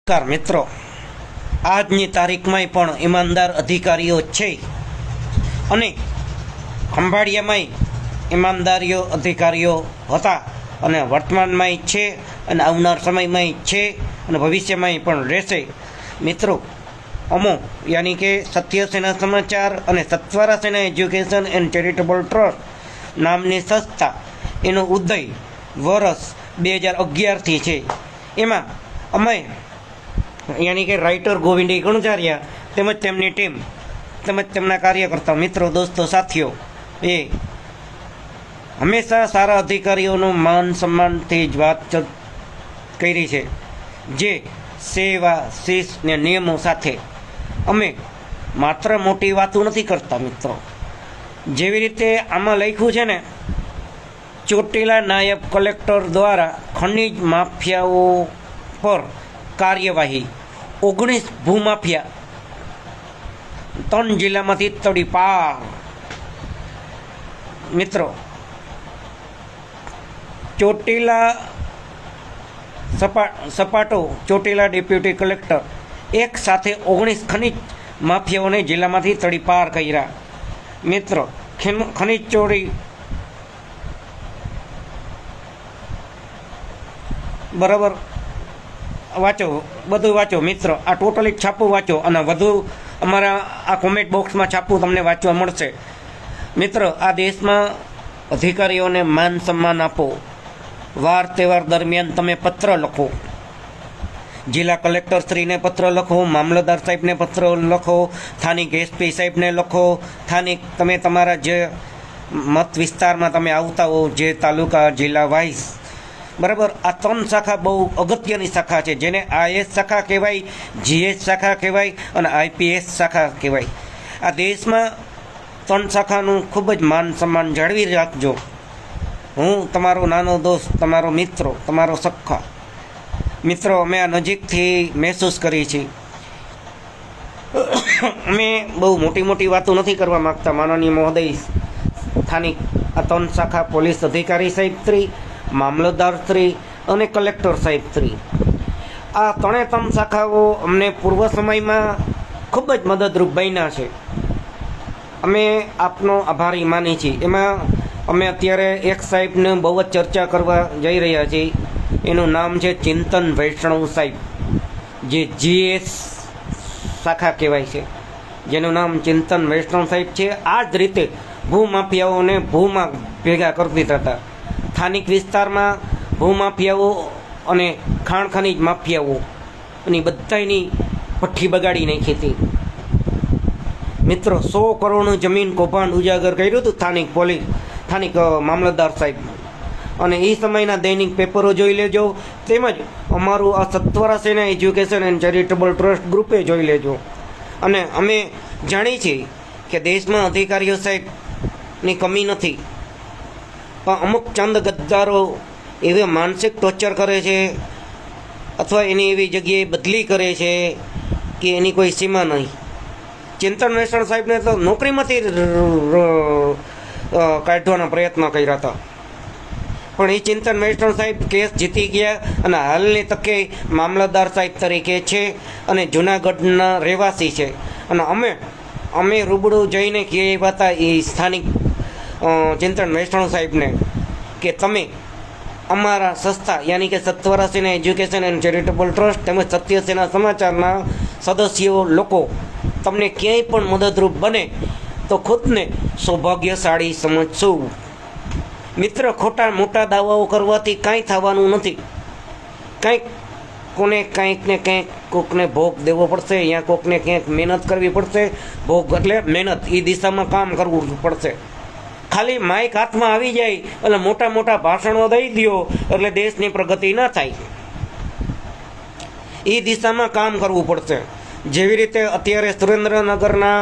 નમસ્કાર મિત્રો, આજની તારીખમાં પણ ઈમાનદાર અધિકારીઓ છે અને ખંભાળિયામાં ઈમાનદારીઓ અધિકારીઓ હતા અને વર્તમાનમાં છે અને આવનાર સમયમાં છે અને ભવિષ્યમાં પણ રહેશે. મિત્રો, અમો યાની કે સત્ય સેના સમાચાર અને સત્વરા સેના એજ્યુકેશન એન્ડ ચેરિટેબલ ટ્રસ્ટ નામની સંસ્થા એનો ઉદય વર્ષ 2011થી છે. એમાં અમે યાની કે રાઇટર ગોવિંદી ગણજારિયા તેમજ તેમની ટીમ તેમજ તેમના કાર્યકર્તા મિત્રો, દોસ્તો, સાથીઓ એ હંમેશા સારા અધિકારીઓનું માન સન્માનથી જ વાત કરી છે, જે સેવા શિસ્ત ને નિયમો સાથે. અમે માત્ર મોટી વાતો નથી કરતા મિત્રો. જેવી રીતે આમાં લખ્યું છે ને, ચોટીલા નાયબ કલેક્ટર દ્વારા ખનિજ માફિયાઓ પર કાર્યવાહી, 19 ભૂમાફિયા 3 જિલ્લામાંથી તડીપાર. મિત્રો, ચોટીલા સપાટો ચોટીલા ડેપ્યુટી કલેક્ટર એક સાથે 19 ખનિજ માફિયાઓને જિલ્લામાંથી તડીપાર કર્યા. મિત્રો, ખનિજ ચોરી બરાબર વાંચો, બધું વાંચો મિત્રો. આ ટોટલી છાપું વાંચો અને વધુ અમારા આ કોમેન્ટ બોક્સમાં છાપું તમને વાંચવા મળશે. મિત્રો, આ દેશમાં અધિકારીઓને માન સન્માન આપો. વાર તહેવાર દરમિયાન તમે પત્ર લખો, જિલ્લા કલેક્ટર શ્રીને પત્ર લખો, મામલતદાર સાહેબને પત્ર લખો, સ્થાનિક એસપી સાહેબને લખો, સ્થાનિક તમે તમારા જે મત વિસ્તારમાં તમે આવતા હો, જે તાલુકા જિલ્લા વાઇઝ, બરાબર. આ 3 શાખા બહુ અગત્યની શાખા છે, જેને આઈએસ શાખા કહેવાય, જીએસ શાખા કહેવાય અને આઈપીએસ શાખા કહેવાય. આ દેશમાં 3 શાખાનું ખૂબ જ માન સન્માન જાળવી રાખજો. હું તમારો નાનો દોસ્ત, તમારો મિત્રો, તમારો સખા મિત્રો. અમે આ નજીકથી મહેસૂસ કરી છે. અમે બહુ મોટી મોટી વાતો નથી કરવા માગતા. માનનીય મહોદય સ્થાનિક આ 3 શાખા પોલીસ અધિકારી સાહેબ શ્રી, મામલતદાર શ્રી અને કલેક્ટર સાહેબ શ્રી, આ 3 શાખાઓ અમને પૂર્વ સમયમાં ખૂબ જ મદદરૂપ બન્યા છે. અમે આપનો આભારી માની છીએ. એમાં અમે અત્યારે એક સાહેબને બહુ જ ચર્ચા કરવા જઈ રહ્યા છીએ. એનું નામ છે ચિંતન વૈષ્ણવ સાહેબ, જે જીએસ શાખા કહેવાય છે, જેનું નામ ચિંતન વૈષ્ણવ સાહેબ છે. આ જ રીતે ભૂમાફિયાઓને ભૂમાં ભેગા કરી દીધા હતા. સ્થાનિક વિસ્તારમાં ભૂમાફિયાઓ અને ખાણ ખનીજ માફિયાઓ અને બધાની ભઠ્ઠી બગાડી નાખી હતી. મિત્રો, 100 કરોડનું જમીન કૌભાંડ ઉજાગર કર્યું હતું સ્થાનિક મામલતદાર સાહેબ. અને એ સમયના દૈનિક પેપરો જોઈ લેજો, તેમજ અમારું આ સત્વરા સેના એજ્યુકેશન એન્ડ ચેરિટેબલ ટ્રસ્ટ ગ્રુપે જોઈ લેજો. અને અમે જાણીએ છીએ કે દેશમાં અધિકારીઓ સાહેબની કમી નથી, પણ અમુક ચંદ ગદ્દારો એવે માનસિક ટોર્ચર કરે છે અથવા એની એવી જગ્યાએ બદલી કરે છે કે એની કોઈ સીમા નહીં. ચિંતન વૈષ્ણવ સાહેબને તો નોકરીમાંથી કાઢવાના પ્રયત્ન કર્યા હતા, પણ એ ચિંતન વૈષ્ણવ સાહેબ કેસ જીતી ગયા અને હાલની તકે મામલતદાર સાહેબ તરીકે છે અને જૂનાગઢના રહેવાસી છે. અને અમે રૂબરૂ જઈને કહેવા હતા એ સ્થાનિક ચિંતન વૈષ્ણવ સાહેબને કે તમે અમારા સંસ્થા યાની કે સત્વરા સેના એજ્યુકેશન એન્ડ ચેરિટેબલ ટ્રસ્ટ તેમજ સત્ય સેના સમાચારના સદસ્યો લોકો તમને ક્યાંય પણ મદદરૂપ બને તો ખુદને સૌભાગ્યશાળી સમજશું. મિત્ર, ખોટા મોટા દાવાઓ કરવાથી કાંઈ થવાનું નથી. કાંઈક ને કંઈક કોકને ભોગ દેવો પડશે, યા કોકને ક્યાંક મહેનત કરવી પડશે. ભોગ એટલે મહેનત, એ દિશામાં કામ કરવું પડશે. ખાલી માઇક હાથમાં આવી જાય એટલે મોટા મોટા ભાષણો દઈ દો એટલે દેશની પ્રગતિ ના થાય. એ દિશામાં કામ કરવું પડશે. જેવી રીતે અત્યારે સુરેન્દ્રનગરના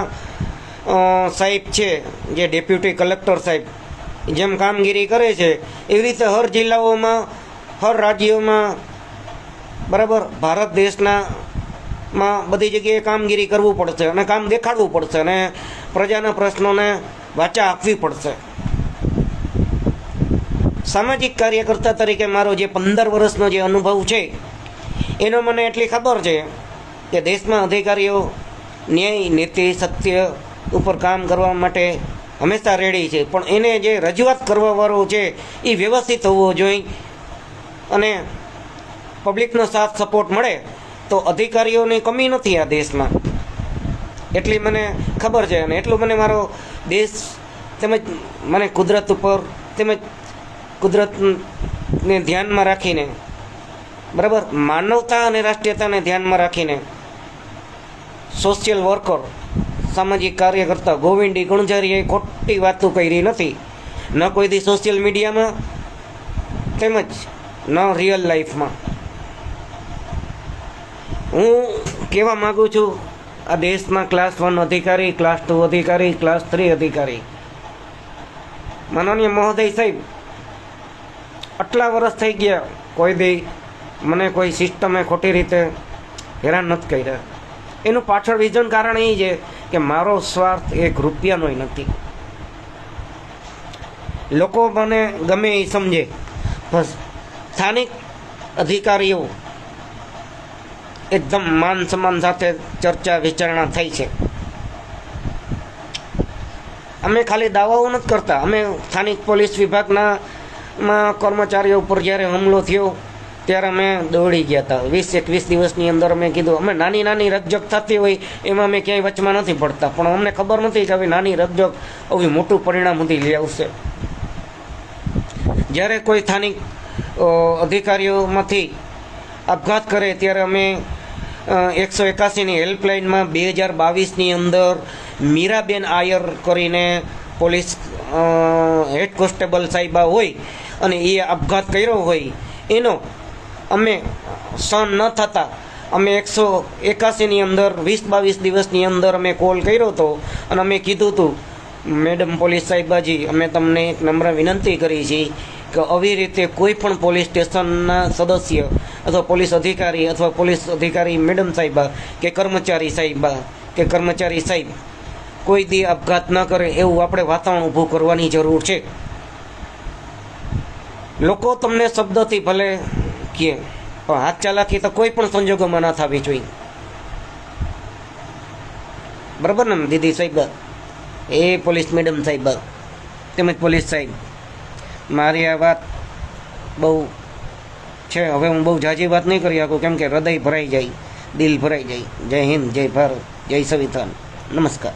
સાહેબ છે, જે ડેપ્યુટી કલેક્ટર સાહેબ જેમ કામગીરી કરે છે, એવી રીતે હર જિલ્લાઓમાં, હર રાજ્યોમાં, બરાબર, ભારત દેશમાં બધી જગ્યાએ કામગીરી કરવું પડશે અને કામ દેખાડવું પડશે અને પ્રજાના પ્રશ્નોને વાચા આપવી પડશે. સામાજિક કાર્યકર્તા તરીકે મારો જે 15 વર્ષનો જે અનુભવ છે એનો મને એટલી ખબર છે કે દેશમાં અધિકારીઓ ન્યાય, નીતિ, સત્ય ઉપર કામ કરવા માટે હંમેશા રેડી છે, પણ એને જે રજૂઆત કરવાવાળો છે એ વ્યવસ્થિત હોવો જોઈએ અને પબ્લિકનો સાથ સપોર્ટ મળે તો અધિકારીઓની કમી નથી આ દેશમાં, એટલી મને ખબર છે. અને એટલું મને મારો દેશ તેમજ મને કુદરત ઉપર તેમજ કુદરતને ધ્યાનમાં રાખીને, બરાબર, માનવતા અને રાષ્ટ્રીયતાને ધ્યાનમાં રાખીને સોશિયલ વર્કર, સામાજિક કાર્યકર્તા ગોવિંદી ગુણજારીએ ખોટી વાતો કરી નથી, ન કોઈ દી સોશિયલ મીડિયામાં તેમજ ન રિયલ લાઈફમાં. હું કહેવા માગું છું, આ દેશમાં ક્લાસ 1 અધિકારી, ક્લાસ 2 અધિકારી, ક્લાસ 3 અધિકારી, માનનીય મહોદય સાહેબ, આટલા વર્ષ થઈ ગયા, કોઈ દી મને કોઈ સિસ્ટમે ખોટી રીતે હેરાન નથી કર્યા. એનું પાછળ રીઝન કારણ એ છે કે મારો સ્વાર્થ એક રૂપિયાનોય નથી. લોકો મને ગમે એ સમજે, બસ સ્થાનિક અધિકારીઓ એકદમ માન સન્માન સાથે ચર્ચા વિચારણા થઈ છે. અમે ખાલી દાવાઓ નથી કરતા. અમે સ્થાનિક પોલીસ વિભાગના કર્મચારીઓ ઉપર જ્યારે હુમલો થયો ત્યારે અમે દોડી ગયા હતા. 20-21 દિવસની અંદર અમે કીધું, અમે નાની નાની રકઝક થતી હોય એમાં અમે ક્યાંય વચમાં નથી પડતા, પણ અમને ખબર નથી કે આવી નાની રકઝક આવી મોટું પરિણામ સુધી લઈ આવશે. જ્યારે કોઈ સ્થાનિક અધિકારીઓમાંથી આપઘાત કરે ત્યારે અમે 181ની હેલ્પલાઇનમાં 2022ની અંદર મીરાબેન આયર કરીને પોલીસ હેડ કોન્સ્ટેબલ સાહેબા હોય અને એ આપઘાત કર્યો હોય એનો અમે સહન ન થતા અમે 181ની અંદર 20-22 દિવસની અંદર અમે કોલ કર્યો હતો અને અમે કીધું હતું, મેડમ પોલીસ સાહેબાજી, અમે તમને એક નમ્ર વિનંતી કરી છે કે આવી રીતે કોઈ પણ પોલીસ સ્ટેશનના સદસ્ય અથવા પોલીસ અધિકારી મેડમ સાહેબા કે કર્મચારી સાહેબા કે કર્મચારી સાહેબ કોઈ દી આપઘાત ન કરે એવું આપણે વાતાવરણ ઊભું કરવાની જરૂર છે. લોકો તમને શબ્દથી ભલે કહે, પણ હાથ ચાલાકી તો કોઈ પણ સંજોગોમાં ના થવી જોઈએ. બરાબર ને દીદી સાહેબ, એ પોલીસ મેડમ સાહેબ તેમજ પોલીસ સાહેબ, મારી આ વાત બહુ છે. હવે હું બહુ ઝાઝી વાત નહીં કરી શકું, કેમ કે હૃદય ભરાઈ જાય, દિલ ભરાઈ જાય. જય હિન્દ, જય ભારત, જય સંવિધાન. નમસ્કાર.